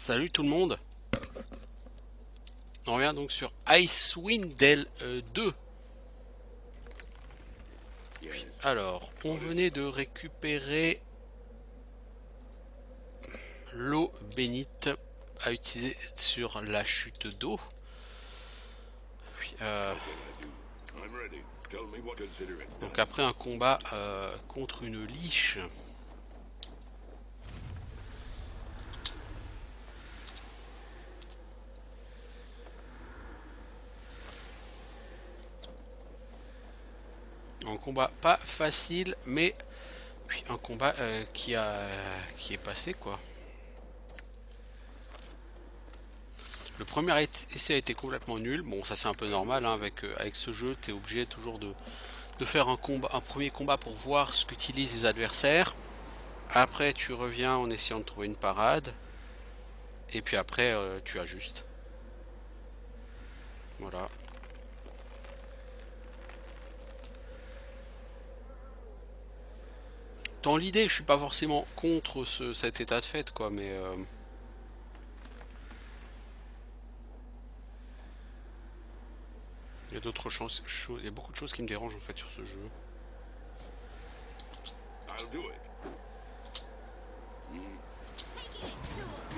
Salut tout le monde, on revient donc sur Icewind Dale 2. Alors, on venait de récupérer l'eau bénite à utiliser sur la chute d'eau. Donc après un combat contre une liche. Un combat pas facile, mais un combat qui est passé quoi. Le premier essai a été complètement nul. Bon, ça c'est un peu normal hein, avec ce jeu, t'es obligé toujours de faire un premier combat pour voir ce qu'utilisent les adversaires. Après, tu reviens en essayant de trouver une parade. Et puis après, tu ajustes. Voilà. Dans l'idée, je suis pas forcément contre cet état de fait, quoi, mais il y a d'autres choses, il y a beaucoup de choses qui me dérangent en fait sur ce jeu.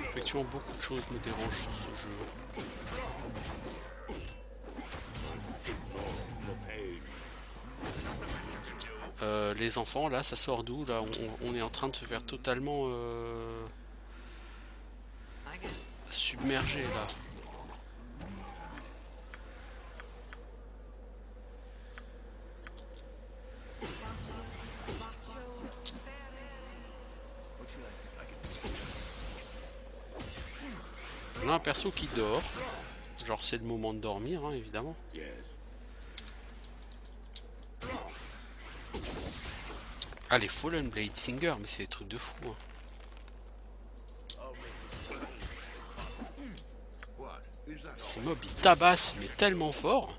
Effectivement, beaucoup de choses me dérangent sur ce jeu. Les enfants, là, ça sort d'où? Là, on est en train de se faire totalement submerger, là. On a un perso qui dort. Genre, c'est le moment de dormir, hein, évidemment. Ah, les Fallen Blade Singer, mais c'est des trucs de fou, hein. Ces mobs, ils tabassent, mais tellement fort.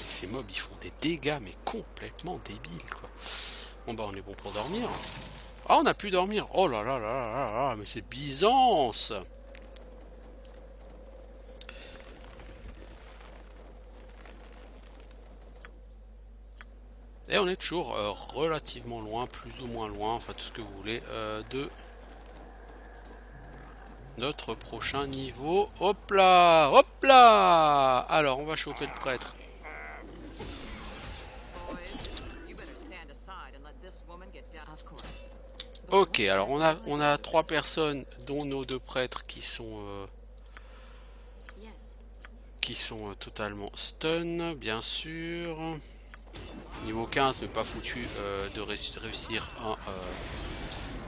Ces mobs ils font des dégâts mais complètement débiles quoi. Bon bah on est bon pour dormir. Ah on a pu dormir. Oh là là là là là, mais c'est Byzance. Et on est toujours relativement loin, plus ou moins loin, enfin tout ce que vous voulez, de notre prochain niveau. Hop là, hop là. Alors on va choper le prêtre. Ok, alors on a trois personnes, dont nos deux prêtres qui sont totalement stun, bien sûr. Niveau 15, mais pas foutu de réussir un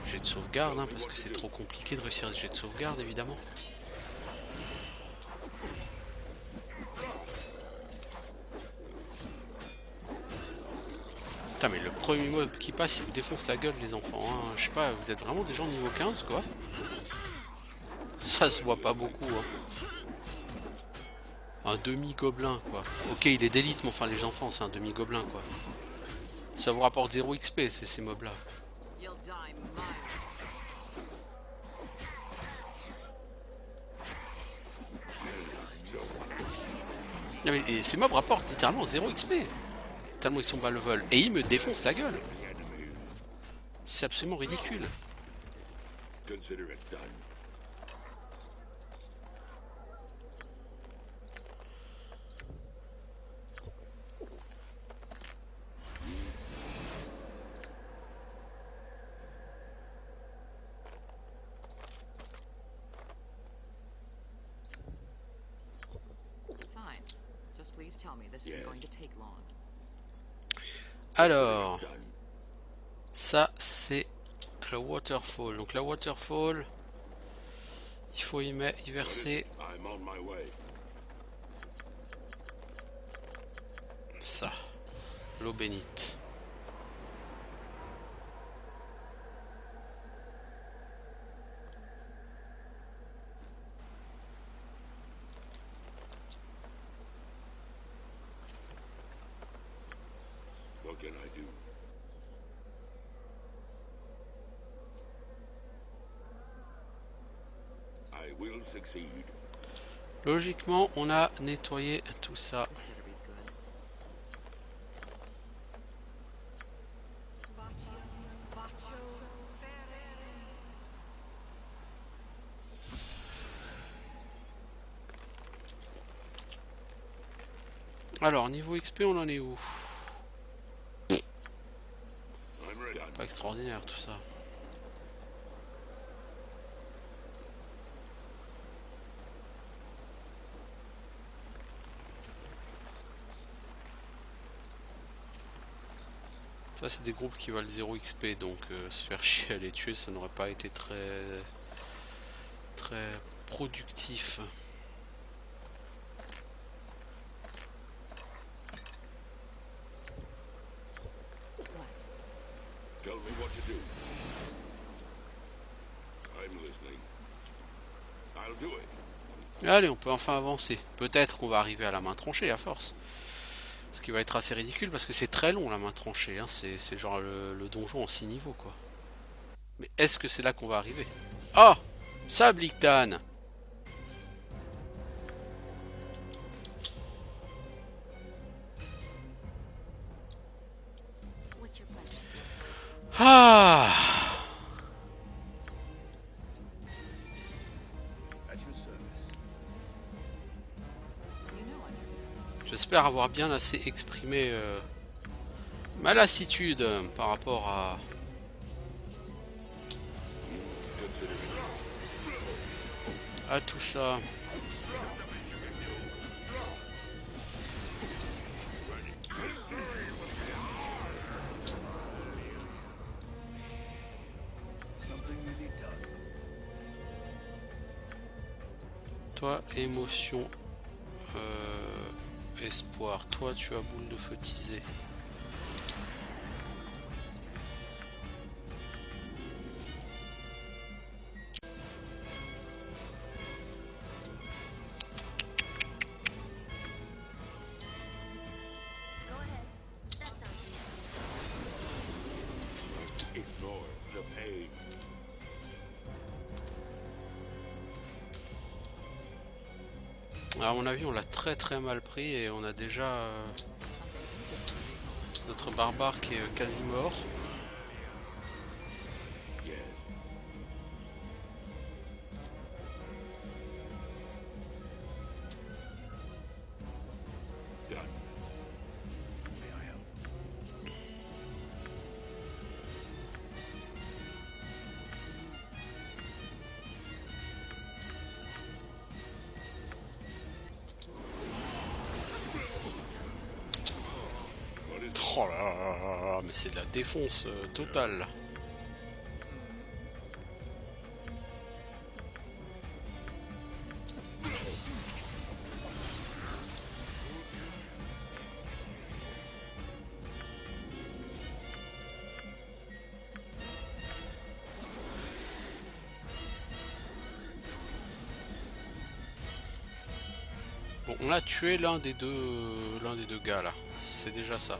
jet de sauvegarde, hein, parce que c'est trop compliqué de réussir un jet de sauvegarde, évidemment. Putain, mais le premier mob qui passe, il vous défonce la gueule, les enfants. Hein. Je sais pas, vous êtes vraiment des gens niveau 15, quoi. Ça se voit pas beaucoup, hein. Un demi-gobelin, quoi. Ok, il est d'élite, mais enfin, les enfants, c'est un demi-gobelin, quoi. Ça vous rapporte 0 XP, c'est ces mobs-là. Non, mais ces mobs rapportent littéralement 0 XP. Tellement ils sont bas level. Et ils me défoncent la gueule. C'est absolument ridicule. Alors, ça c'est le waterfall. Donc la waterfall, il faut y verser ça, l'eau bénite. What can I do? I will succeed. Logiquement, on a nettoyé tout ça. Alors, niveau XP, on en est où? Pas extraordinaire tout ça. Ça c'est des groupes qui valent 0 XP, donc se faire chier à les tuer, ça n'aurait pas été très productif. Tell me what to do. I'm listening. I'll do it. Allez, on peut enfin avancer. Peut-être qu'on va arriver à la main tranchée à force. Ce qui va être assez ridicule parce que c'est très long la main tranchée. Hein. C'est genre le donjon en 6 niveaux quoi. Mais est-ce que c'est là qu'on va arriver? Ah, ça Blictan. Ah, j'espère avoir bien assez exprimé ma lassitude par rapport à tout ça. Toi, émotion, espoir. Toi, tu as boule de feu teasée. Ignore the pain. À mon avis, on l'a très mal pris et on a déjà notre barbare qui est quasi mort. Yes. Done. May I help? Oh là là, mais c'est de la défonce totale. Bon, on a tué l'un des deux gars là. C'est déjà ça.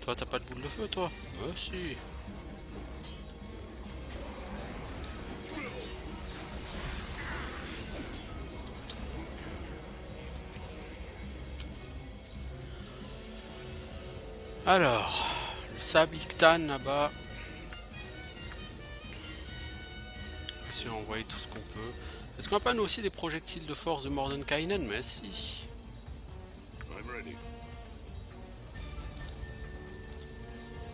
Toi, t'as pas de boule de feu, toi? Ah, si. Alors, le sable Ictan là-bas. Si on envoie tout ce qu'on peut. Est-ce qu'on n'a pas nous aussi des projectiles de force de Mordenkainen? Mais si. I'm ready.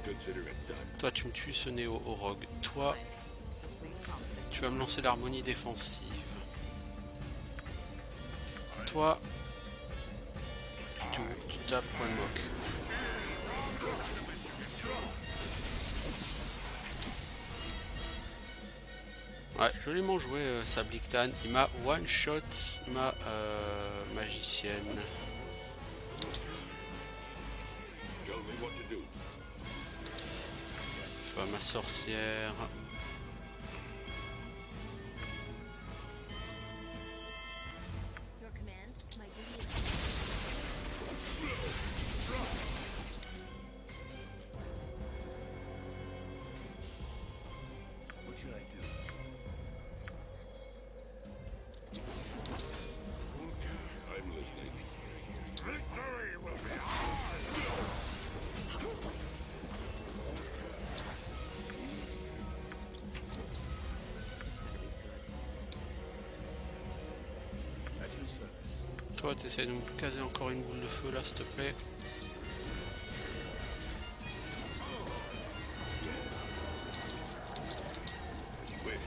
Consider it done. Toi tu me tues ce néo au rogue. Toi tu vas me lancer l'harmonie défensive. Toi tu tapes point de moque. Ouais, joliment joué Sablictan. Il m'a one shot ma magicienne. Tell me what to do. Enfin, ma sorcière. Your command, my duty is What should I do? I'm listening. Victory will be ours! At your service. Toi t'essayes de me caser encore une boule de feu là s'il te plaît. As you wish.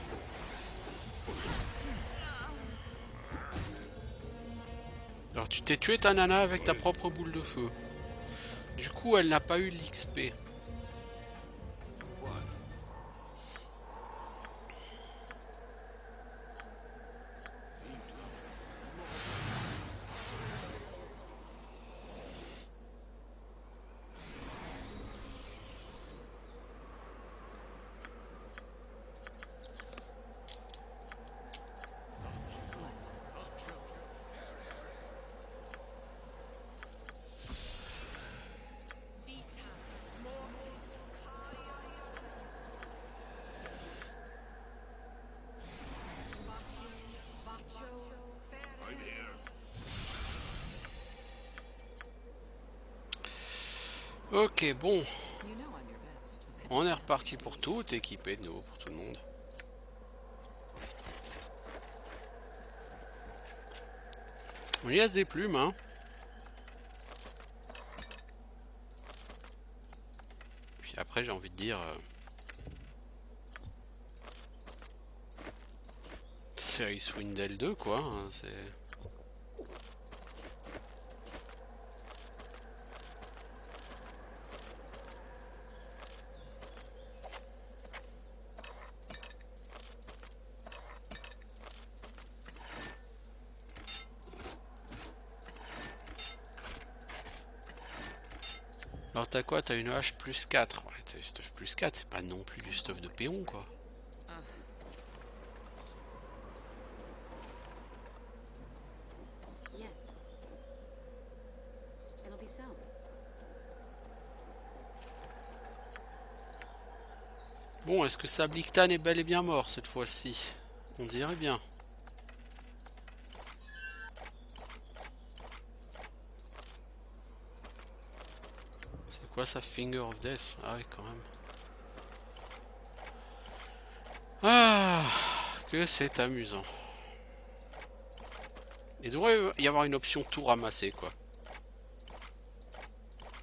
Alors tu t'es tué ta nana avec ta propre boule de feu. Du coup elle n'a pas eu l'XP. What? I'm here. Ok bon, You know I'm your best. on est reparti pour tout équipé de nouveau pour tout le monde. On y laisse des plumes hein. Puis après j'ai envie de dire c'est Icewind 2 quoi, hein, c'est... Alors t'as quoi? T'as une hache plus 4. Ouais, t'as du stuff plus 4, c'est pas non plus du stuff de péon quoi. yes. It'll be so. Bon, est-ce que Sablictan est bel et bien mort cette fois-ci? On dirait bien. C'est quoi ça, Finger of Death? Ah oui, quand même. Ah, que c'est amusant. Il devrait y avoir une option tout ramasser, quoi.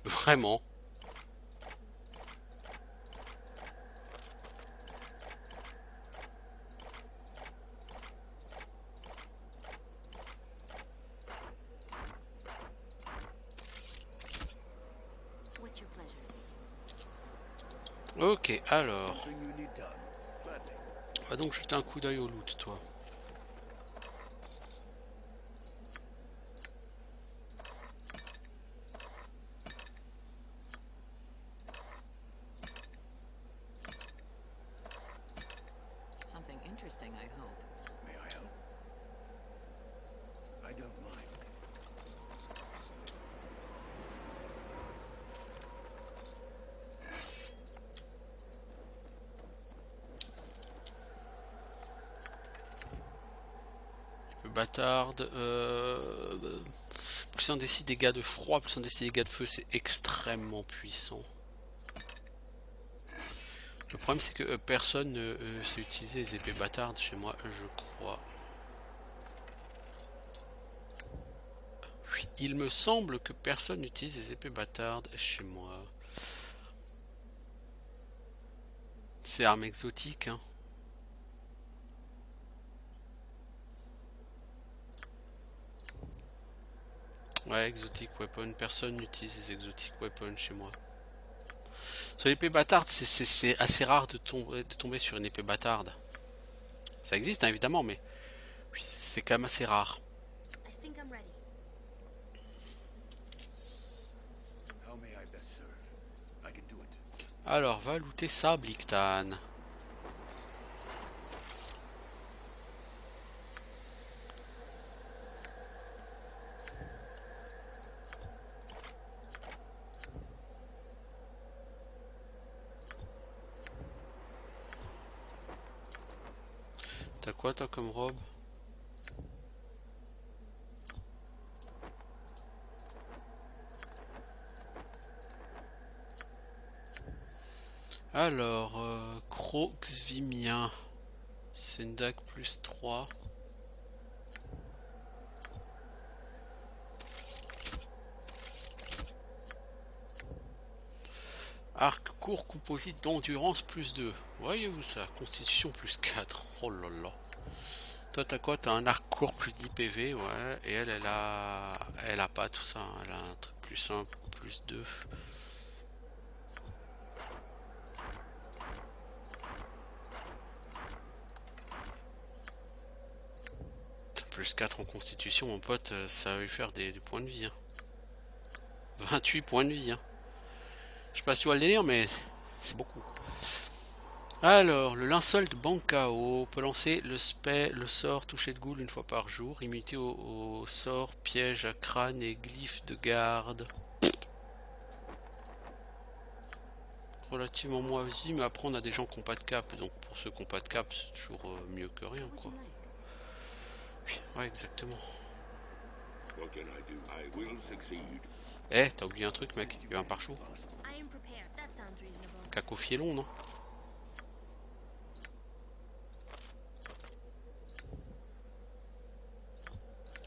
Vraiment. What's your pleasure? Ok, alors. Something you need done. Gladly. On va donc jeter un coup d'œil au loot, toi. Something interesting, I hope. May I help? I don't mind. Un peu bâtarde. Plus un des dégâts de froid, plus un des dégâts de feu, c'est extrêmement puissant. Le problème c'est que personne ne sait utiliser les épées bâtardes chez moi, je crois. Oui, il me semble que personne n'utilise les épées bâtardes chez moi. C'est arme exotique, hein. Ouais, exotic weapon. Personne n'utilise les exotic weapons chez moi. Sur l'épée bâtarde, c'est assez rare de tomber sur une épée bâtarde. Ça existe, hein, évidemment, mais oui, c'est quand même assez rare. I think I'm ready. How may I best serve? I can do it. Alors, va looter ça, Blictan. T'as quoi toi comme robe? Alors, Croxvimien. Sendak plus 3. Arc court composite d'endurance plus 2. Voyez-vous ça? Constitution plus 4. Oh là là. Toi t'as quoi? T'as un arc court plus 10 PV, ouais. Et elle a pas tout ça. Elle a un truc plus simple, plus 2. Plus 4 en constitution, mon pote, ça va lui faire des points de vie. Hein. 28 points de vie. Hein. Je sais pas si tu vas le délire, mais c'est beaucoup. Alors, le linceul de Bankao peut lancer le sort toucher de ghoul une fois par jour, immunité au sort, piège à crâne et glyphe de garde. Relativement moisi, mais après on a des gens qui n'ont pas de cap, donc pour ceux qui n'ont pas de cap, c'est toujours mieux que rien, quoi. Oui, ouais, exactement. What can I do? I will succeed. Eh, t'as oublié un truc, mec, il y a un pare-chaud. I am prepared. That sounds reasonable. Caco fielon, non?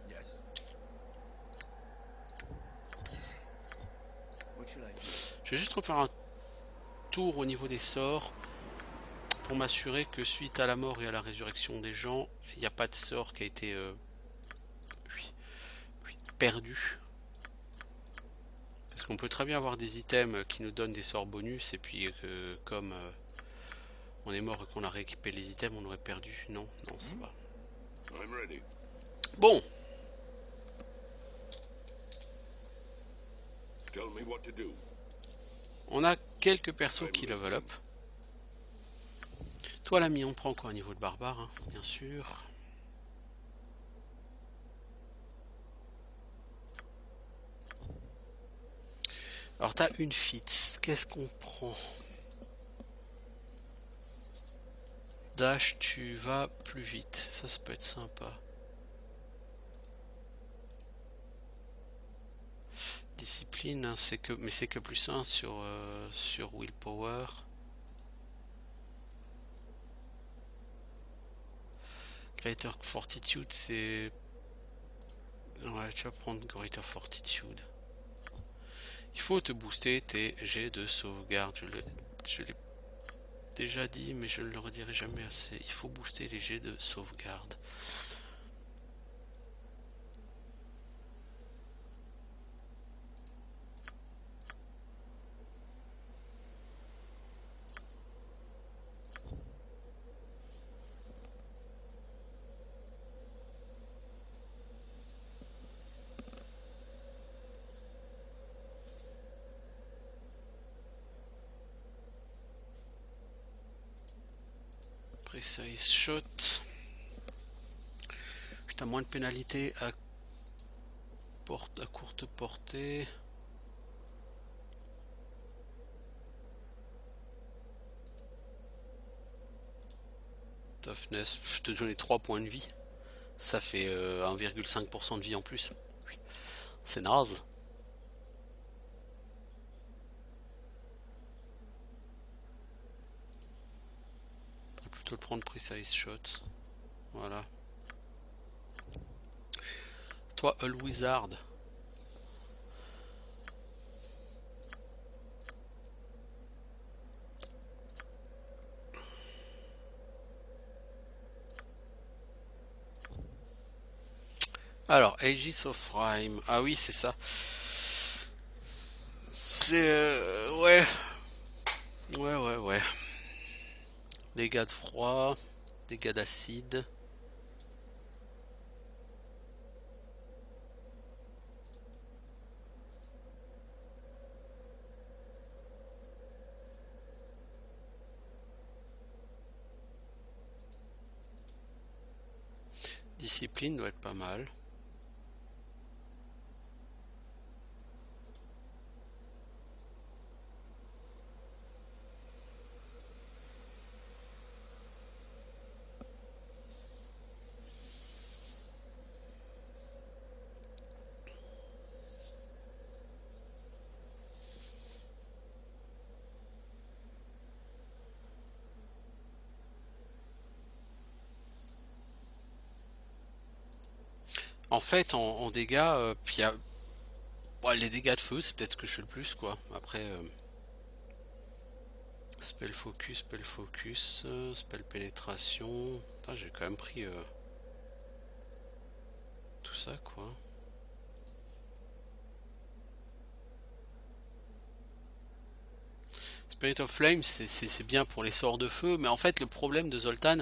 Yes. What should I do? Je vais juste refaire un tour au niveau des sorts pour m'assurer que suite à la mort et à la résurrection des gens, il n'y a pas de sort qui a été perdu. Parce qu'on peut très bien avoir des items qui nous donnent des sorts bonus et puis comme on est mort et qu'on a rééquipé les items, on aurait perdu. Non, non, ça va. I'm ready. Bon, Tell me what to do. on a quelques persos qui level up. Toi l'ami, on prend encore un niveau de barbare, hein, bien sûr. Alors t'as une Fitz, qu'est-ce qu'on prend? Dash, tu vas plus vite, ça peut être sympa. Discipline, hein, mais c'est que plus 1 sur Willpower. Greater Fortitude, c'est... Ouais, tu vas prendre Greater Fortitude. Il faut te booster tes jets de sauvegarde. Je l'ai déjà dit, mais je ne le redirai jamais assez. Il faut booster les jets de sauvegarde. Precise shot. Putain, moins de pénalité à courte portée. Toughness, te donner 3 points de vie. Ça fait 1,5% de vie en plus. C'est naze. On va plutôt le prendre precise shot. Voilà. Toi, Hull Wizard. Alors, Aegis of Rhyme. Ah oui, c'est ça. C'est... ouais. Ouais. Dégâts de froid. Dégâts d'acide. Discipline doit être pas mal. En fait, en dégâts, puis bon, les dégâts de feu, c'est peut-être ce que je fais le plus, quoi. Après, spell focus, spell pénétration. Putain, j'ai quand même pris tout ça, quoi. Spirit of Flame, c'est bien pour les sorts de feu, mais en fait, le problème de Zoltan,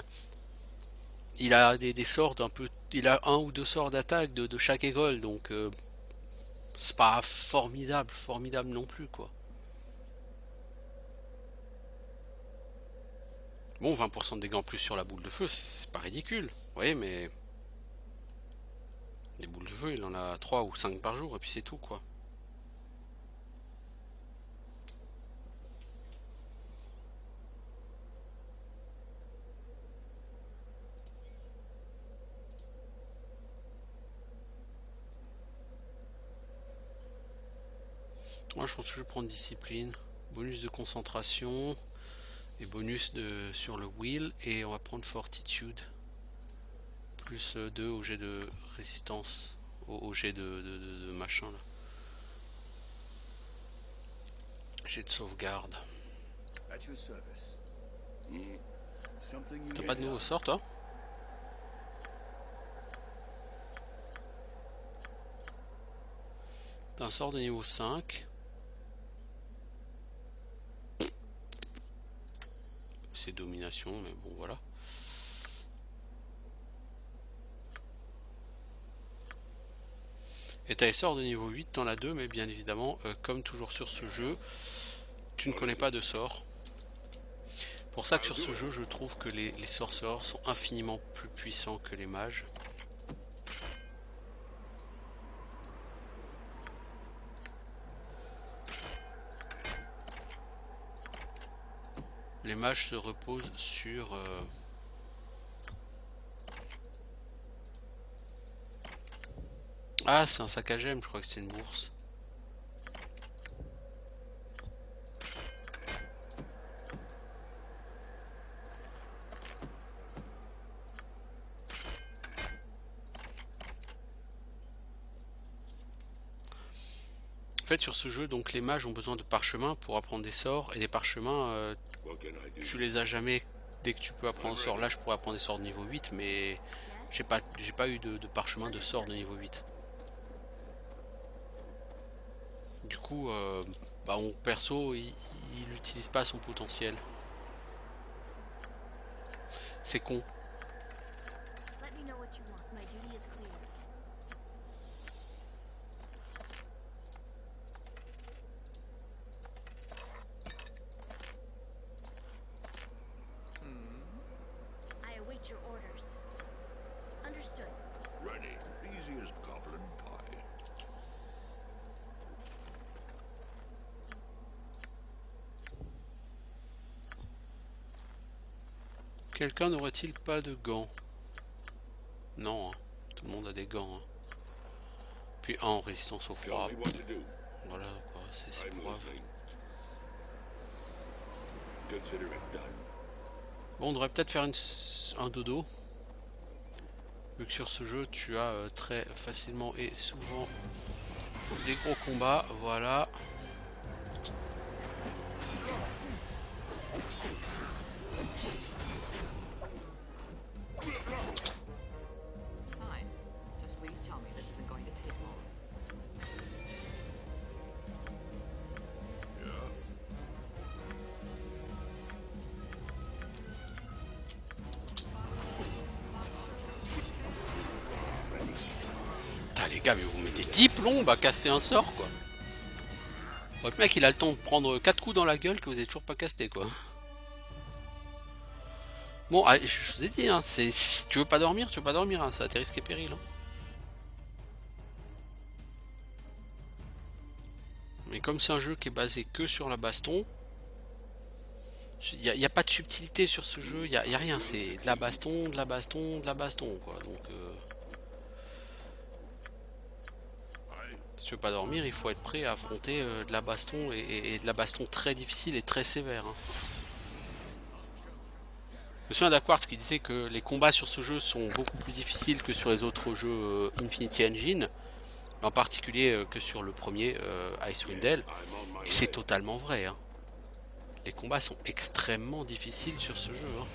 il a des sorts un peu. Il a un ou deux sorts d'attaque de chaque école, donc c'est pas formidable non plus, quoi. Bon, 20% de dégâts en plus sur la boule de feu, c'est pas ridicule. Vous voyez, mais des boules de feu, il en a 3 ou 5 par jour, et puis c'est tout, quoi. Moi, je pense que je vais prendre discipline, bonus de concentration et bonus sur le wheel, et on va prendre fortitude plus 2 au jet de résistance, au jet de machin là, jet de sauvegarde. At your service. Something you T'as pas de nouveau sort, toi? T'as un sort de niveau 5. C'est domination, mais bon, voilà. Et t'as les sorts de niveau 8, t'en as 2, mais bien évidemment, comme toujours sur ce jeu, tu ne connais pas de sorts. Pour ça que sur ce jeu, je trouve que les sorcerers sont infiniment plus puissants que les mages. Les mages se reposent sur... Ah, c'est un sac à gemmes, je crois que c'était une bourse. En fait, sur ce jeu, donc les mages ont besoin de parchemins pour apprendre des sorts, et les parchemins, tu les as jamais dès que tu peux apprendre un sort. Là, je pourrais apprendre des sorts de niveau 8, mais j'ai pas eu de parchemin de sort de niveau 8. Du coup, bah, mon perso, il n'utilise pas son potentiel. C'est con. Let me know what you want. My duty is clear. I await your orders. Understood. ready. Easy as goblin pie. Quelqu'un n'aurait-il pas de gants? Non, hein. Tout le monde a des gants. Hein. puis un en résistance au Tell froid. me what to do. Voilà quoi, c'est I'm brave. listening. Consider it done. Bon, on devrait peut-être faire un dodo. Vu que sur ce jeu, tu as très facilement et souvent des gros combats. Voilà. Fine. Just please tell me this isn't going to take long. Putain, les gars, mais vous mettez 10 plombs à caster un sort, quoi. Ouais, le mec, il a le temps de prendre 4 coups dans la gueule que vous avez toujours pas casté, quoi. Bon, ah, je vous ai dit, hein, si tu veux pas dormir, tu veux pas dormir, hein, ça a tes risques et périls. Hein. Mais comme c'est un jeu qui est basé que sur la baston, il n'y a pas de subtilité sur ce jeu, il y a rien, c'est de la baston, de la baston, de la baston, quoi. Donc, si tu veux pas dormir, il faut être prêt à affronter de la baston et de la baston très difficile et très sévère. Hein. Je me souviens d'Aquartz qui disait que les combats sur ce jeu sont beaucoup plus difficiles que sur les autres jeux Infinity Engine, en particulier que sur le premier Icewind Dale, et c'est totalement vrai. Hein. Les combats sont extrêmement difficiles sur ce jeu. Hein.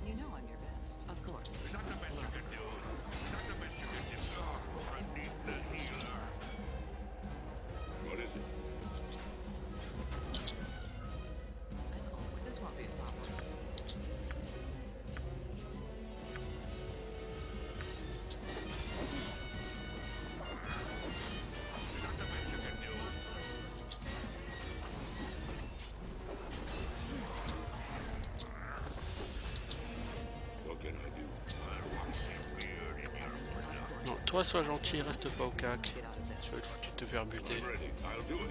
You know I'm your best, of course. What is it? Oh, this won't be a problem. What can I do? Non, toi sois gentil, reste pas au cac. Get out of this. Tu vas être foutu de te faire buter. I'm ready. I'll do it.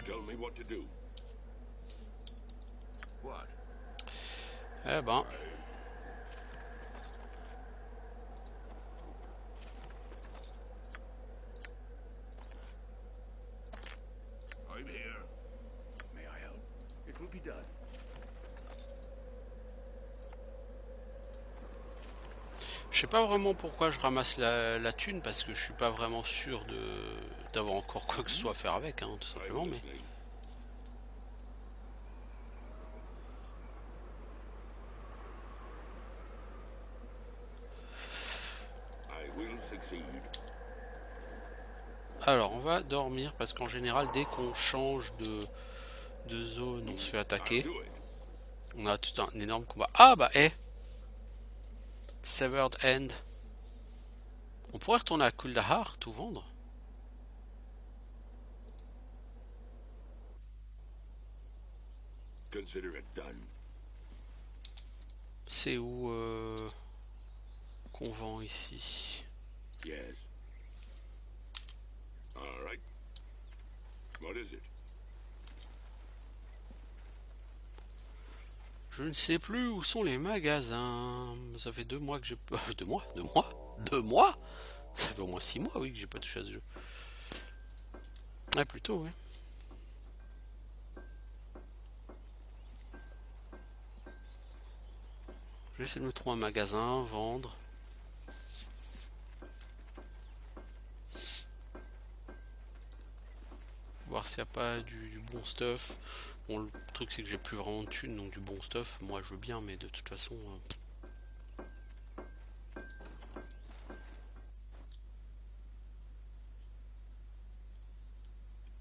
Tell me what to do. What? Eh ben, I'm here. May I help? It will be done. je sais pas vraiment pourquoi je ramasse la thune, parce que je suis pas vraiment sûr d'avoir encore quoi que ce soit à faire avec, hein, tout I'm simplement. Mais listening. I will succeed. alors, on va dormir parce qu'en général, dès qu'on change de zone, on se fait I'll attaquer. do it. On a tout un énorme combat. Ah bah, Severed End. On pourrait retourner à Kuldahar, tout vendre. Consider it done. C'est où qu'on vend ici? Yes. All right. What is it? Je ne sais plus où sont les magasins. Ça fait 2 mois que j'ai... 2 mois? 2 mois? 2 mois? Ça fait au moins 6 mois, oui, que j'ai pas touché à ce jeu. Ouais, plutôt, oui. Je vais essayer de me trouver un magasin, vendre. Voir s'il n'y a pas du bon stuff. Bon, le truc c'est que j'ai plus vraiment de thunes, donc du bon stuff, moi je veux bien, mais de toute façon...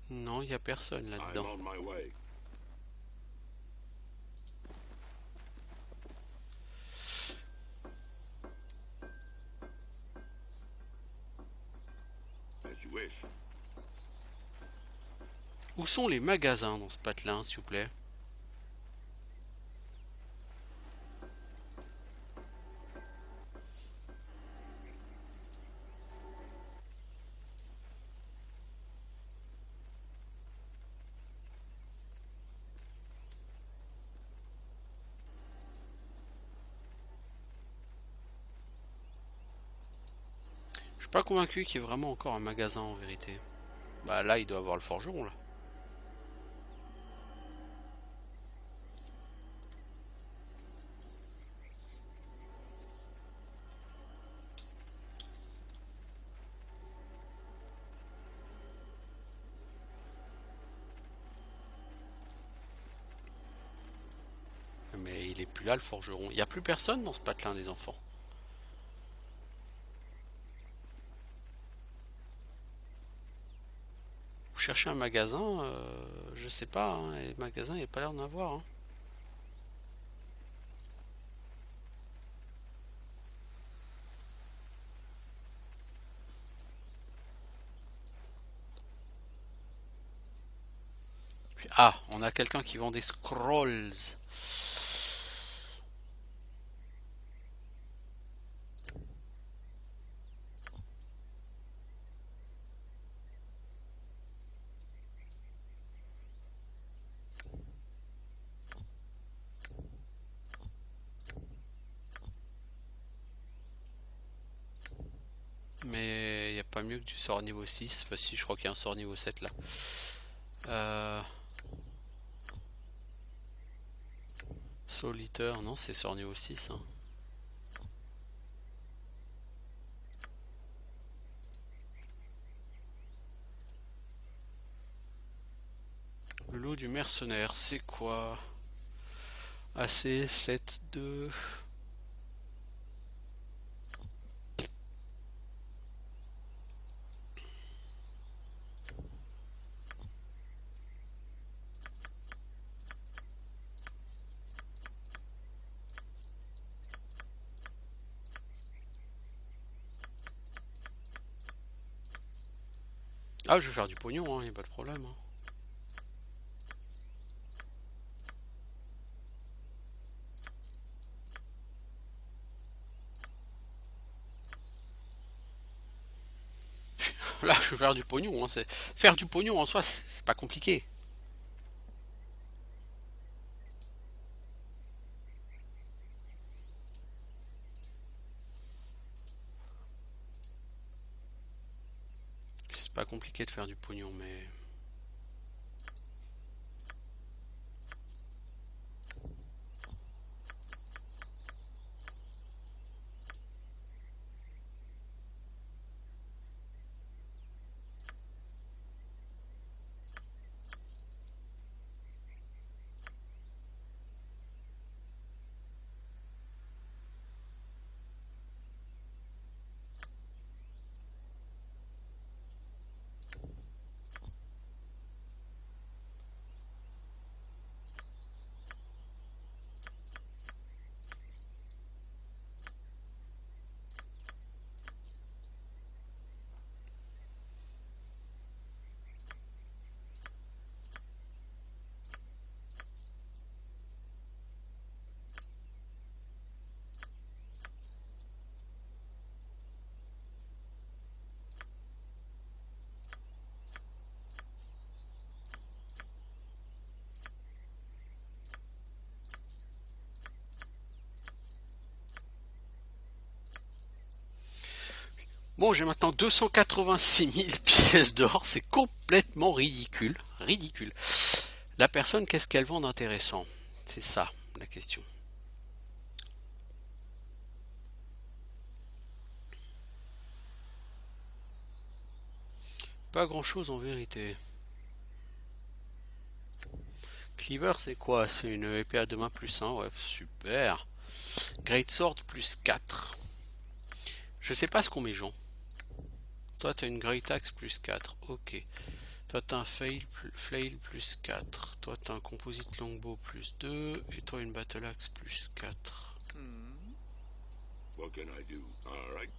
Non, il n'y a personne I'm là-dedans. on my way. As you wish. Où sont les magasins dans ce patelin, s'il vous plaît? Pas convaincu qu'il y ait vraiment encore un magasin en vérité. Bah là, il doit avoir le forgeron là. Mais il est plus là le forgeron. Il n'y a plus personne dans ce patelin des enfants. Vous cherchez un magasin, je sais pas, hein, et le magasin il n'y a pas l'air d'en avoir. Hein. Ah, on a quelqu'un qui vend des scrolls. Mais il n'y a pas mieux que du sort niveau 6. Enfin si, je crois qu'il y a un sort niveau 7 là. Solitaire, non, c'est sort niveau 6. Hein. Le lot du mercenaire, c'est quoi? AC 7, 2. Ah, je vais faire du pognon, hein, y a pas de problème. Hein. Là, je vais faire du pognon. Hein, faire du pognon en soi, c'est pas compliqué. C'est pas compliqué de faire du pognon, mais... Bon, j'ai maintenant 286 000 pièces d'or, c'est complètement ridicule. Ridicule. La personne, qu'est-ce qu'elle vend d'intéressant? C'est ça, la question. Pas grand-chose en vérité. Cleaver, c'est quoi? C'est une épée à deux mains plus 1, ouais, super. Great Sword plus 4. Je sais pas ce qu'on met, Jean. Toi, t'as une Great Axe plus 4, ok. Toi, t'as un Flail plus 4. Toi, t'as un Composite Longbow plus 2. Et toi, une Battle Axe plus 4. What can I do? All right.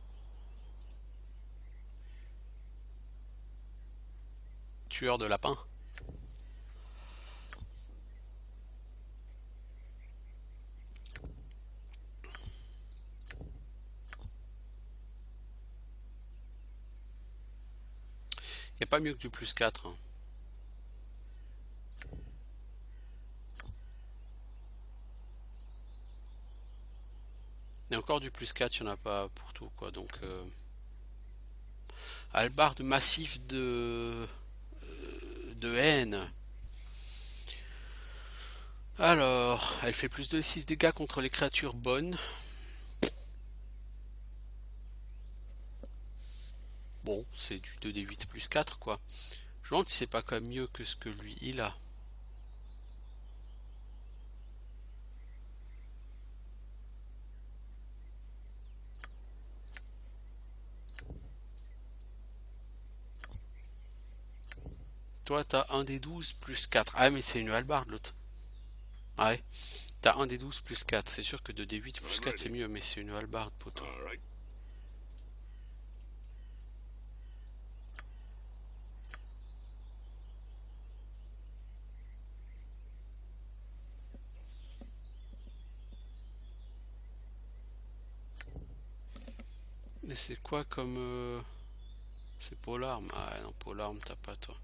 Tueur de lapin. Y a pas mieux que du plus 4. Hein. Et encore du plus 4, il n'y en a pas pour tout, quoi. Donc, Hallebarde massif de haine. Alors, elle fait plus de 6 dégâts contre les créatures bonnes. Bon, c'est du 2d8 plus 4 quoi. Je me demande si c'est pas quand même mieux que ce que lui il a. Toi t'as un des 12 plus 4. Ah mais c'est une hallebarde l'autre. Ah ouais. T'as un des 12 plus 4. C'est sûr que 2d8 plus 4 c'est mieux, mais c'est une hallebarde poteau. All right. Mais c'est quoi comme... C'est polarme. Ah non, polarme t'as pas toi.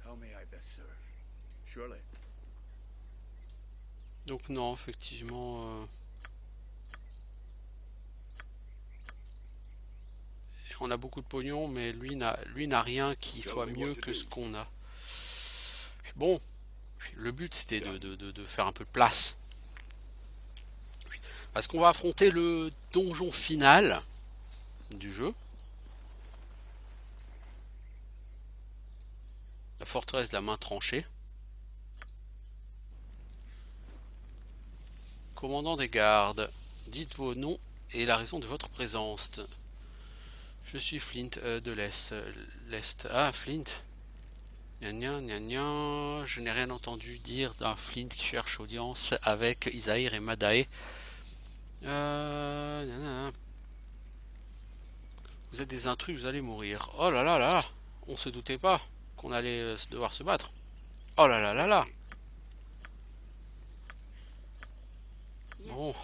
How may I best serve? Surely. Donc non, effectivement... on a beaucoup de pognon, mais lui n'a rien qui soit mieux que ce qu'on a. Bon, le but c'était de faire un peu de place. Parce qu'on va affronter le donjon final du jeu. La forteresse de la main tranchée. Commandant des gardes, dites vos noms et la raison de votre présence. Je suis Flint de l'Est. Ah, Flint. Gna gna gna gna. Je n'ai rien entendu dire d'un Flint qui cherche audience avec Isaïr et Madae. Gna gna. Vous êtes des intrus, vous allez mourir. Oh là là là. On se doutait pas qu'on allait devoir se battre. Oh là là là là. Bon.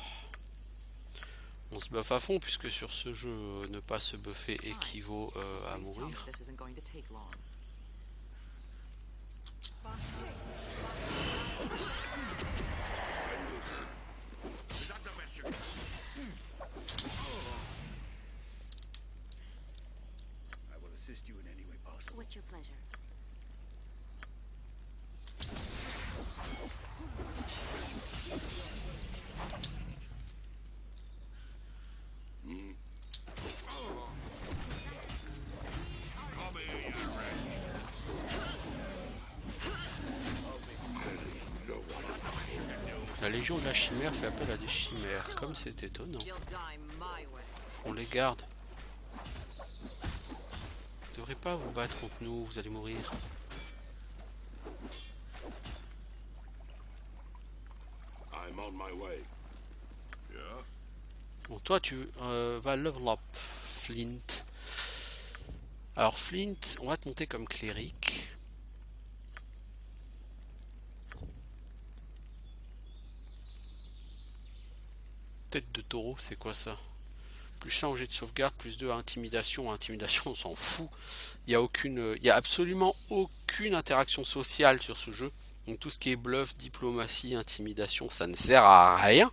On se buffe à fond puisque sur ce jeu, ne pas se buffer équivaut à mourir. This isn't going to take long. Is that the best you can? I will assist you in any way possible. What's your pleasure? Come here, you wretch. La Légion de la Chimère fait appel à des chimères. Comme c'est étonnant. You'll die my way. On les garde. Vous ne devrez pas vous battre contre nous, vous allez mourir. I'm on my way. Yeah? Bon, toi, tu vas level up, Flint. Alors, Flint, on va te monter comme cléric. Tête de taureau, c'est quoi ça? Plus 1 au jet de sauvegarde, plus 2 à intimidation. Intimidation, on s'en fout. Il y a absolument aucune interaction sociale sur ce jeu. Donc tout ce qui est bluff, diplomatie, intimidation, ça ne sert à rien.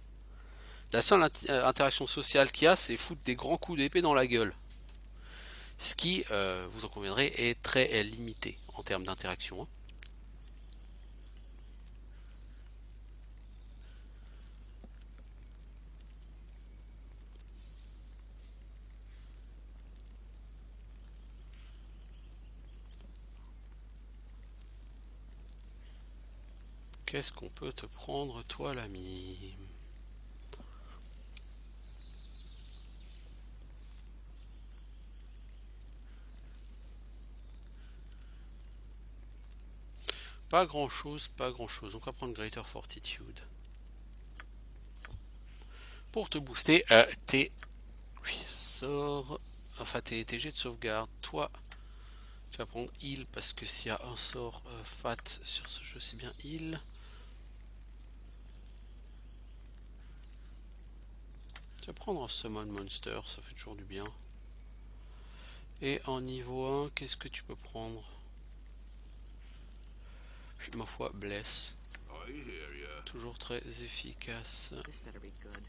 La seule interaction sociale qu'il y a, c'est foutre des grands coups d'épée dans la gueule. Ce qui, vous en conviendrez, est très limité en termes d'interaction. Hein. Qu'est-ce qu'on peut te prendre, toi, l'ami? Pas grand chose, pas grand chose. Donc on va prendre Greater Fortitude. Pour te booster tes sorts, enfin tes jets de sauvegarde. Toi, tu vas prendre Heal parce que s'il y a un sort fat sur ce jeu, c'est bien Heal. Tu vas prendre un Summon Monster, ça fait toujours du bien. Et en niveau 1, qu'est-ce que tu peux prendre? qui, ma foi, blesse. I hear ya. Toujours très efficace. This better be good.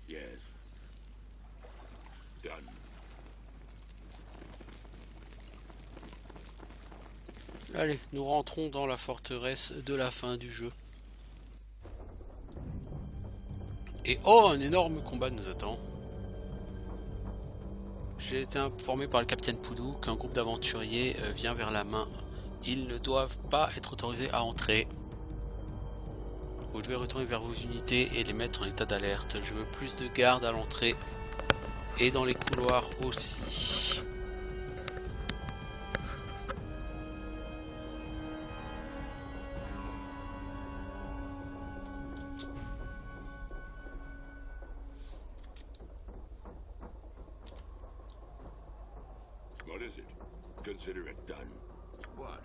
Yes. Done. Allez, nous rentrons dans la forteresse de la fin du jeu. Et oh, un énorme combat nous attend. J'ai été informé par le capitaine Poudou qu'un groupe d'aventuriers vient vers la main. Ils ne doivent pas être autorisés à entrer. Vous devez retourner vers vos unités et les mettre en état d'alerte. Je veux plus de gardes à l'entrée et dans les couloirs aussi. What is it? Consider it done. What?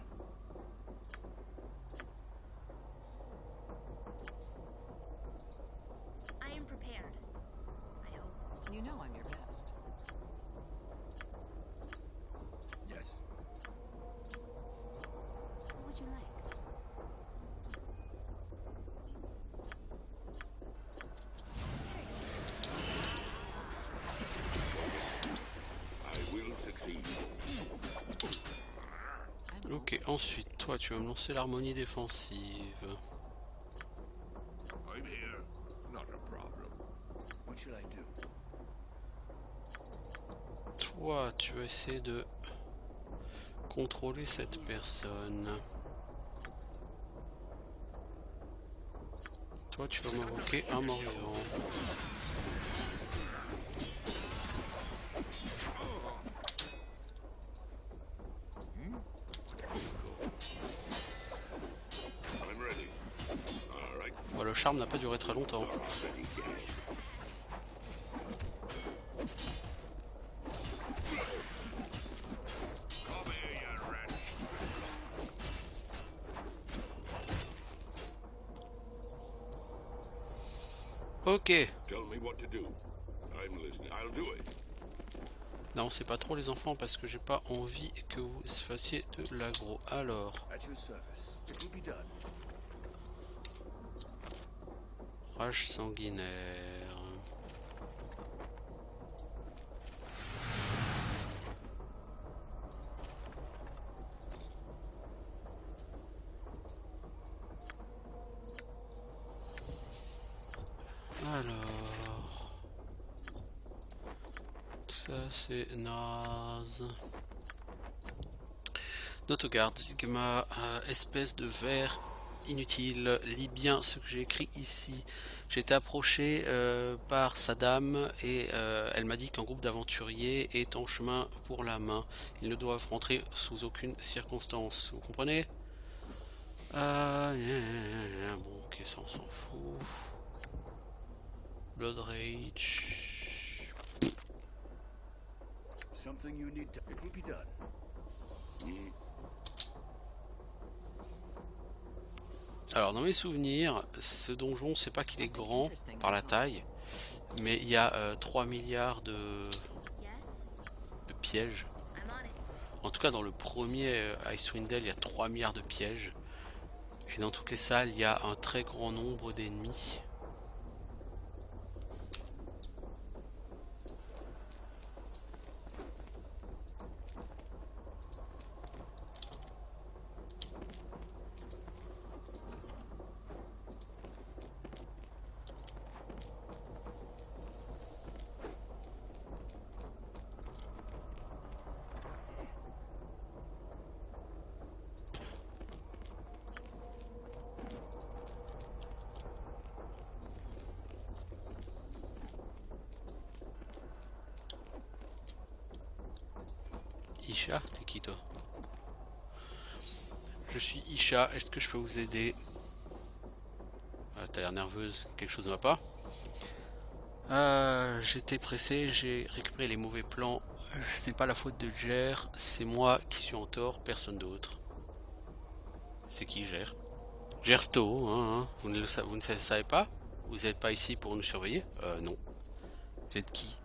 I am prepared. I hope. You know I'm your best. Yes. What would you like? I will succeed. Ok, ensuite, toi tu vas me lancer l'harmonie défensive. I'm here. Not a problem. What should I do? Toi tu vas essayer de contrôler cette personne. Toi tu vas m'invoquer un mort-vivant. I'm ready. All right. Bon, le charme n'a pas duré très longtemps. Ready, go. Come here, you wretch. Ok. Tell me what to do. I'm listening. I'll do it. Non, c'est pas trop les enfants parce que j'ai pas envie que vous fassiez de l'aggro. Alors, At your service. It will be done. rage sanguinaire. Alors, ça c'est naze. Note-garde, Sigma, espèce de ver inutile. Lis bien ce que j'ai écrit ici. J'ai été approché par sa dame et elle m'a dit qu'un groupe d'aventuriers est en chemin pour la main. Ils ne doivent rentrer sous aucune circonstance. Vous comprenez? Bon, ok, ça on s'en fout. Blood Rage. Something you need to. It will be done. Alors dans mes souvenirs, ce donjon, c'est pas qu'il est grand par la taille, mais il y a 3 milliards de Yes, pièges. I'm on it. En tout cas dans le premier Icewind Dale, il y a 3 milliards de pièges. Et dans toutes les salles, il y a un très grand nombre d'ennemis. Isha, t'es qui toi? Je suis Isha, est-ce que je peux vous aider? T'as l'air nerveuse, quelque chose ne va pas. J'étais pressé, j'ai récupéré les mauvais plans. C'est pas la faute de Gère, c'est moi qui suis en tort, personne d'autre. C'est qui Gère? Gère Stowe, hein. Vous ne le savez pas? Vous n'êtes pas ici pour nous surveiller? Non. Vous êtes qui?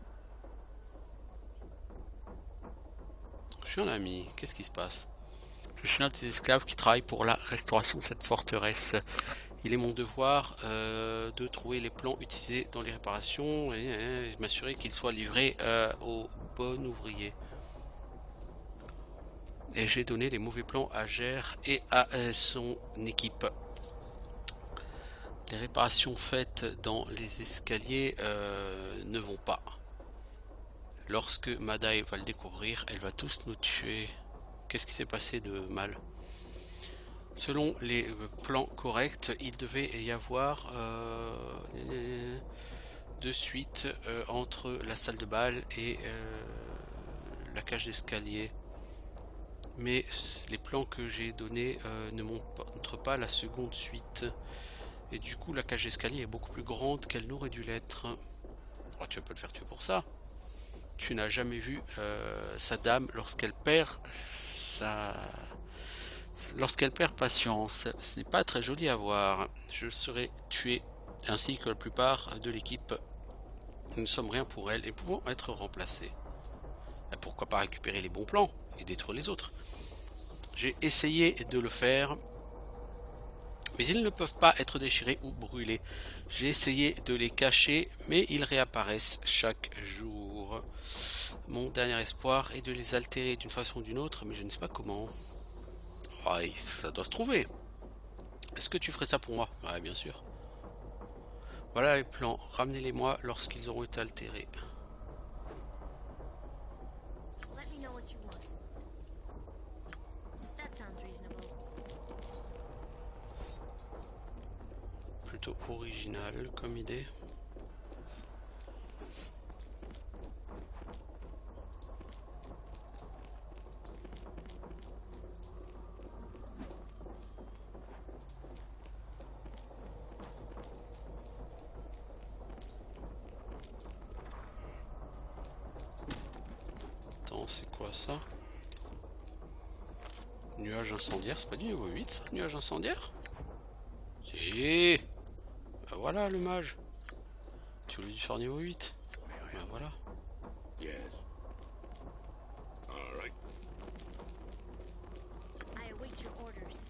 Je suis un ami, qu'est-ce qui se passe? Je suis l'un des esclaves qui travaille pour la restauration de cette forteresse. Il est mon devoir de trouver les plans utilisés dans les réparations et m'assurer qu'ils soient livrés au bon ouvrier. Et j'ai donné les mauvais plans à Gère et à son équipe. Les réparations faites dans les escaliers ne vont pas. Lorsque Madai va le découvrir, elle va tous nous tuer. Qu'est-ce qui s'est passé de mal? Selon les plans corrects, il devait y avoir de suite entre la salle de bal et la cage d'escalier. Mais les plans que j'ai donnés ne montrent pas la seconde suite. Et du coup, la cage d'escalier est beaucoup plus grande qu'elle n'aurait dû l'être. Oh, tu vas pas le faire tuer pour ça. Tu n'as jamais vu sa dame lorsqu'elle perd patience. Ce n'est pas très joli à voir. Je serai tué ainsi que la plupart de l'équipe. Nous ne sommes rien pour elle et pouvons être remplacés. Pourquoi pas récupérer les bons plans et détruire les autres? J'ai essayé de le faire, mais ils ne peuvent pas être déchirés ou brûlés. J'ai essayé de les cacher, mais ils réapparaissent chaque jour. Mon dernier espoir est de les altérer d'une façon ou d'une autre, mais je ne sais pas comment. Oh, ça doit se trouver. Est-ce que tu ferais ça pour moi? Ouais, bien sûr. Voilà les plans. Ramenez-les-moi lorsqu'ils auront été altérés. Let me know what you want. That sounds reasonable. Plutôt original comme idée. Attends, c'est quoi ça? Nuage incendiaire, c'est pas du niveau 8 ça, nuage incendiaire? Si. Ben voilà le mage. Tu voulais du faire niveau 8? Ben voilà. Yes. All right. I await your orders.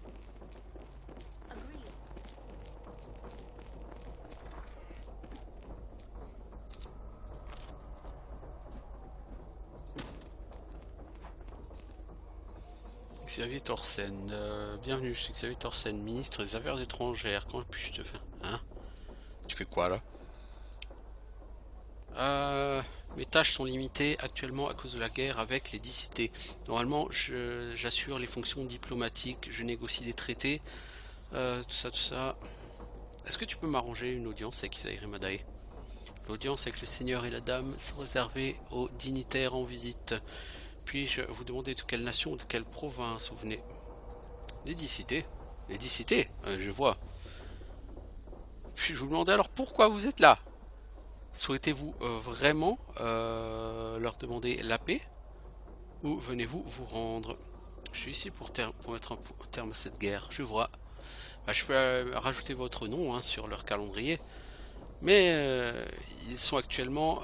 Agreed. Xavier Thorsen, bienvenue, je suis Xavier Thorsen, ministre des Affaires étrangères. Comment puis-je te faire? Hein? Tu fais quoi là? Mes tâches sont limitées actuellement à cause de la guerre avec les 10 cités. Normalement, j'assure les fonctions diplomatiques, je négocie des traités, tout ça. Est-ce que tu peux m'arranger une audience avec Isaïre Madai? L'audience avec le seigneur et la dame sont réservées aux dignitaires en visite. Puis-je vous demander de quelle nation ou de quelle province vous venez? Les 10 cités. Les 10 cités, je vois. Puis je vous demandais alors pourquoi vous êtes là? Souhaitez-vous vraiment leur demander la paix? Ou venez-vous vous rendre? Je suis ici pour mettre un terme à cette guerre. Je vois. Bah, je peux rajouter votre nom hein, sur leur calendrier. Mais ils sont actuellement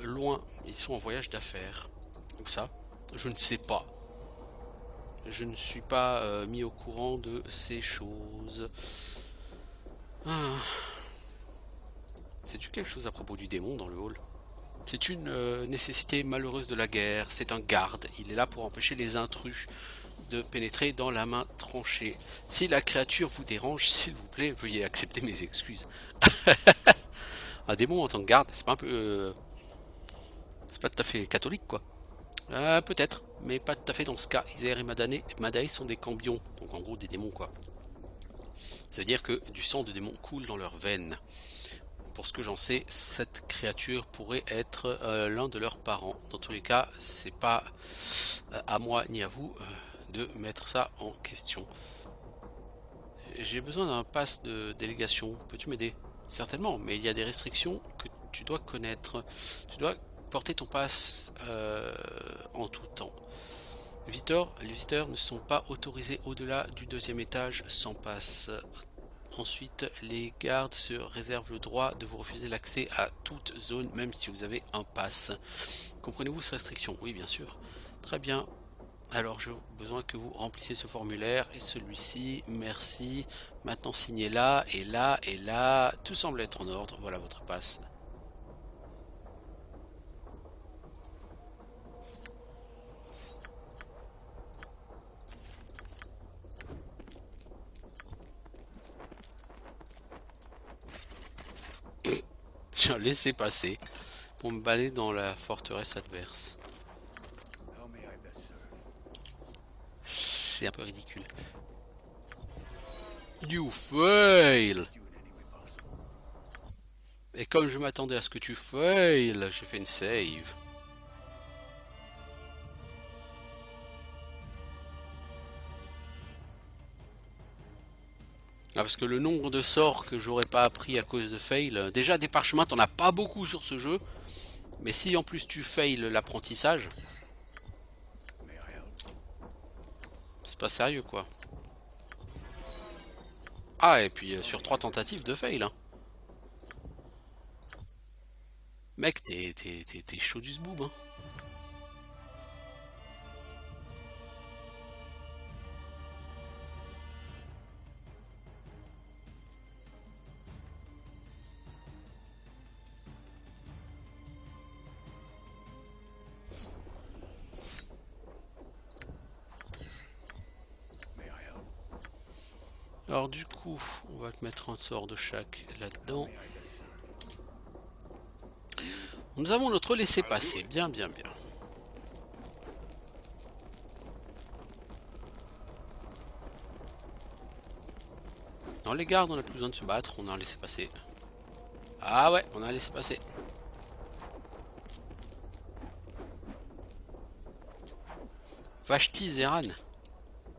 loin. Ils sont en voyage d'affaires. Où ça? Je ne sais pas. Je ne suis pas mis au courant de ces choses. Ah. Sais-tu quelque chose à propos du démon dans le hall? C'est une nécessité malheureuse de la guerre. C'est un garde. Il est là pour empêcher les intrus de pénétrer dans la main tranchée. Si la créature vous dérange, s'il vous plaît, veuillez accepter mes excuses. Un démon en tant que garde, c'est pas un peu... c'est pas tout à fait catholique, quoi. Peut-être, mais pas tout à fait dans ce cas. Isaïre et Madai sont des cambions, donc en gros des démons, quoi. C'est-à-dire que du sang de démon coule dans leurs veines. Pour ce que j'en sais, cette créature pourrait être l'un de leurs parents. Dans tous les cas, c'est pas à moi ni à vous de mettre ça en question. J'ai besoin d'un pass de délégation. Peux-tu m'aider? Certainement, mais il y a des restrictions que tu dois connaître. Tu dois porter ton pass en tout temps. Les visiteurs ne sont pas autorisés au-delà du 2e étage sans passe. Ensuite, les gardes se réservent le droit de vous refuser l'accès à toute zone, même si vous avez un pass. Comprenez-vous ces restrictions? Oui, bien sûr. Très bien. Alors, j'ai besoin que vous remplissiez ce formulaire et celui-ci. Merci. Maintenant, signez là et là et là. Tout semble être en ordre. Voilà votre passe. J'ai laissé passer pour me balader dans la forteresse adverse. How may I best serve? C'est un peu ridicule. You fail! You in any way possible. Et comme je m'attendais à ce que tu fails, j'ai fait une save. Ah, parce que le nombre de sorts que j'aurais pas appris à cause de fail, déjà des parchemins t'en as pas beaucoup sur ce jeu, mais si en plus tu fails l'apprentissage, May I help? c'est pas sérieux quoi. Ah et puis sur 3 tentatives de fail hein. Mec t'es chaud du zboob hein. May I help? Alors du coup, on va te mettre un sort de chaque là-dedans. May I best serve? Nous avons notre laissez-passer, bien bien bien. Dans les gardes, on n'a plus besoin de se battre, on a un laissez-passer. Ah ouais, on a un laissez-passer. Vashti Zeran.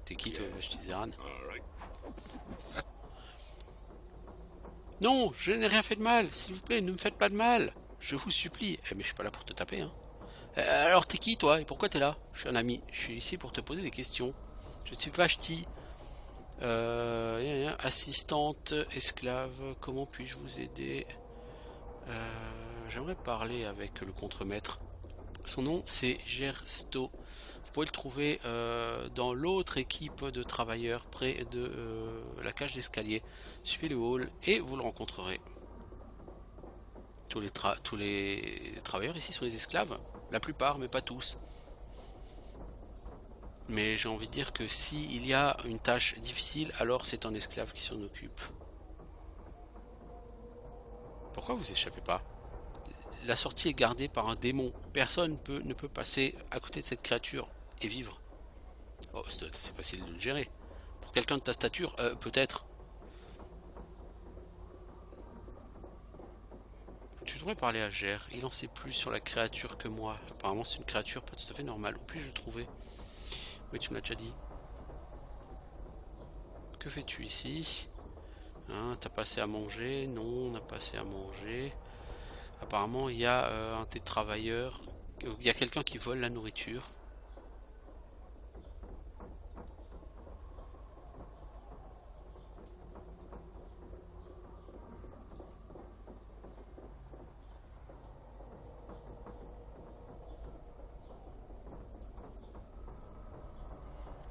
T'es qui toi, Vashti Zeran? All right. Non, je n'ai rien fait de mal, s'il vous plaît, ne me faites pas de mal. Je vous supplie. Mais je suis pas là pour te taper, hein. Alors t'es qui toi et pourquoi t'es là? Je suis un ami, je suis ici pour te poser des questions. Je suis Vashti. Assistante, esclave, comment puis-je vous aider? J'aimerais parler avec le contremaître. Son nom c'est Gersto. Vous pouvez le trouver dans l'autre équipe de travailleurs près de la cage d'escalier. Suivez le hall et vous le rencontrerez. Tous les travailleurs ici sont des esclaves. La plupart, mais pas tous. Mais j'ai envie de dire que s'il y a une tâche difficile, alors c'est un esclave qui s'en occupe. Pourquoi vous échappez pas? La sortie est gardée par un démon. Personne ne peut passer à côté de cette créature et vivre. Oh, c'est facile de le gérer. Pour quelqu'un de ta stature, peut-être. Tu devrais parler à Ger. Il en sait plus sur la créature que moi. Apparemment, c'est une créature pas tout à fait normale. Où puis-je le trouver? Oui, tu me l'as déjà dit. Que fais-tu ici? Hein, t'as pas assez à manger? Non, on n'a pas assez à manger. Apparemment, il y a un des travailleurs. Il y a quelqu'un qui vole la nourriture.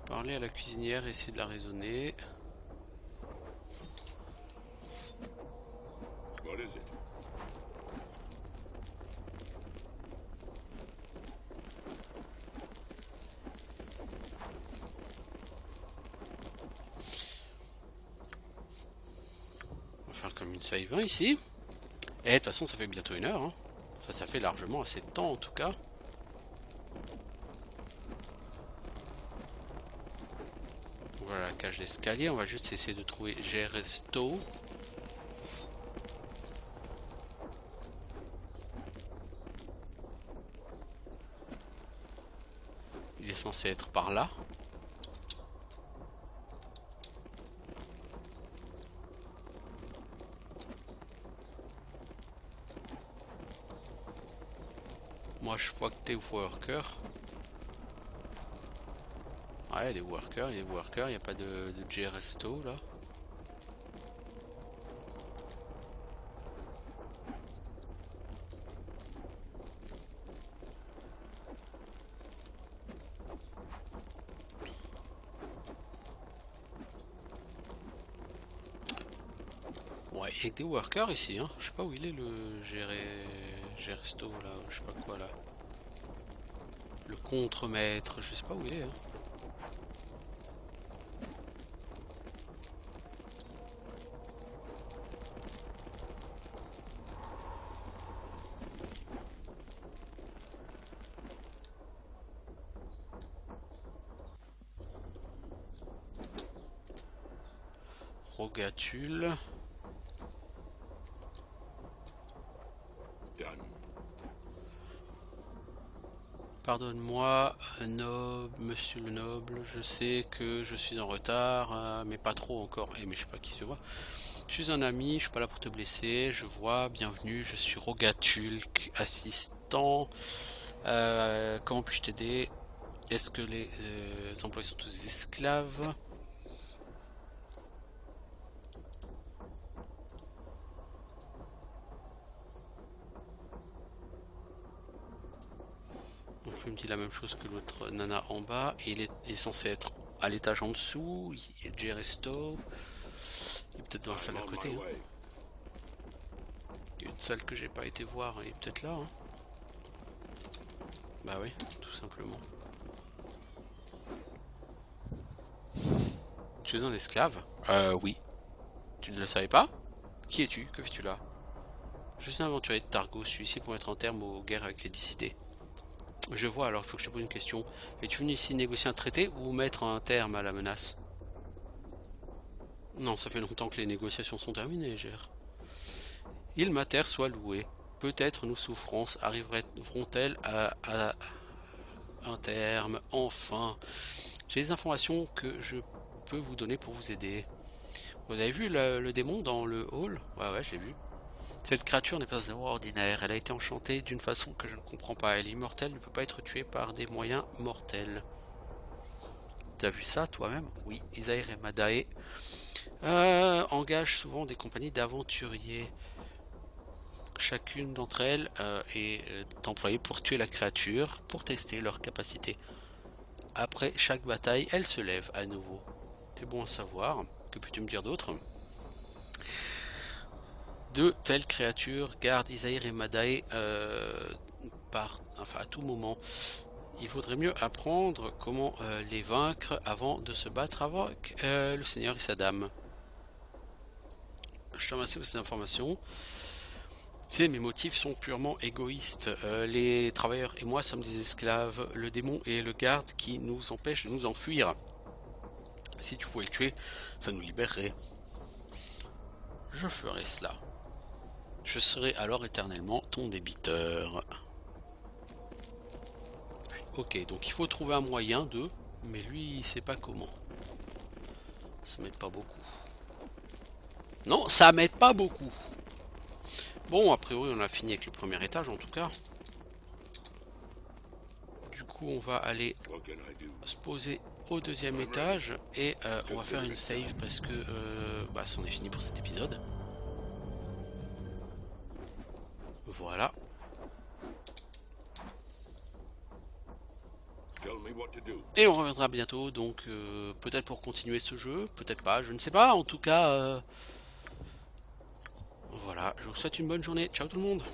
Parler à la cuisinière, essayer de la raisonner. What is it? On va faire comme une save 1 ici. Et de toute façon, ça fait bientôt 1 heure. Hein. Enfin, ça fait largement assez de temps en tout cas. Voilà la cage d'escalier. On va juste essayer de trouver Geresto. Il est censé être par là. je vois que t'es worker. Ouais, des workers, il y a des workers, il n'y a pas de J-Resto là. Ouais, il y a que des workers ici, hein. Je sais pas où il est le J-Resto là, je sais pas quoi là. Le contremaître, je sais pas où il est, hein. Rogatule. Done. Pardonne-moi, monsieur le noble, je sais que je suis en retard, mais pas trop encore. Eh, mais je sais pas qui se voit. Je suis un ami, je suis pas là pour te blesser. Je vois, bienvenue, je suis Rogatulk, assistant. Comment puis-je t'aider? Est-ce que les employés sont tous esclaves? Donc il me dit la même chose que l'autre nana en bas. Il est censé être à l'étage en dessous. Il y a J-Resto. Il est peut-être dans la salle à I'm on côté, my hein. way. Il y a une salle que j'ai pas été voir. Il est peut-être là, hein. Bah oui, tout simplement. Tu es un esclave? Oui. Tu ne le savais pas? Qui es-tu? Que fais-tu là? Je suis un aventurier de Targo. Je suis ici pour mettre un terme aux guerres avec les Décidés. Je vois, alors il faut que je te pose une question. Es-tu venu ici négocier un traité ou mettre un terme à la menace? Non, ça fait longtemps que les négociations sont terminées, Gère. Il mater soit loué. Peut-être nos souffrances arriveront-elles à un terme, enfin. J'ai des informations que je peux vous donner pour vous aider. Vous avez vu le démon dans le hall? Ouais, j'ai vu. Cette créature n'est pas ordinaire, elle a été enchantée d'une façon que je ne comprends pas. Elle est immortelle, ne peut pas être tuée par des moyens mortels. T'as vu ça toi-même? Oui, Isaïr et Madae engagent souvent des compagnies d'aventuriers. Chacune d'entre elles est employée pour tuer la créature, pour tester leur capacité. Après chaque bataille, elle se lève à nouveau. C'est bon à savoir. Que peux-tu me dire d'autre? De telles créatures gardent Isaïr et Madae à tout moment. Il faudrait mieux apprendre comment les vaincre avant de se battre avec le Seigneur et sa dame. Je te remercie pour ces informations. Mes motifs sont purement égoïstes. Les travailleurs et moi sommes des esclaves. Le démon est le garde qui nous empêche de nous enfuir. Si tu pouvais le tuer, ça nous libérerait. Je ferai cela. Je serai alors éternellement ton débiteur. Ok, donc il faut trouver un moyen de... Mais lui, il sait pas comment. Ça m'aide pas beaucoup. Non, ça m'aide pas beaucoup. Bon, a priori, on a fini avec le premier étage, en tout cas. Du coup, on va aller What can I do? se poser au deuxième étage. Et on va faire une save parce que... c'en est fini pour cet épisode. Voilà. Tell me what to do. Et on reviendra bientôt, donc peut-être pour continuer ce jeu, peut-être pas, je ne sais pas. En tout cas, voilà, je vous souhaite une bonne journée. Ciao tout le monde.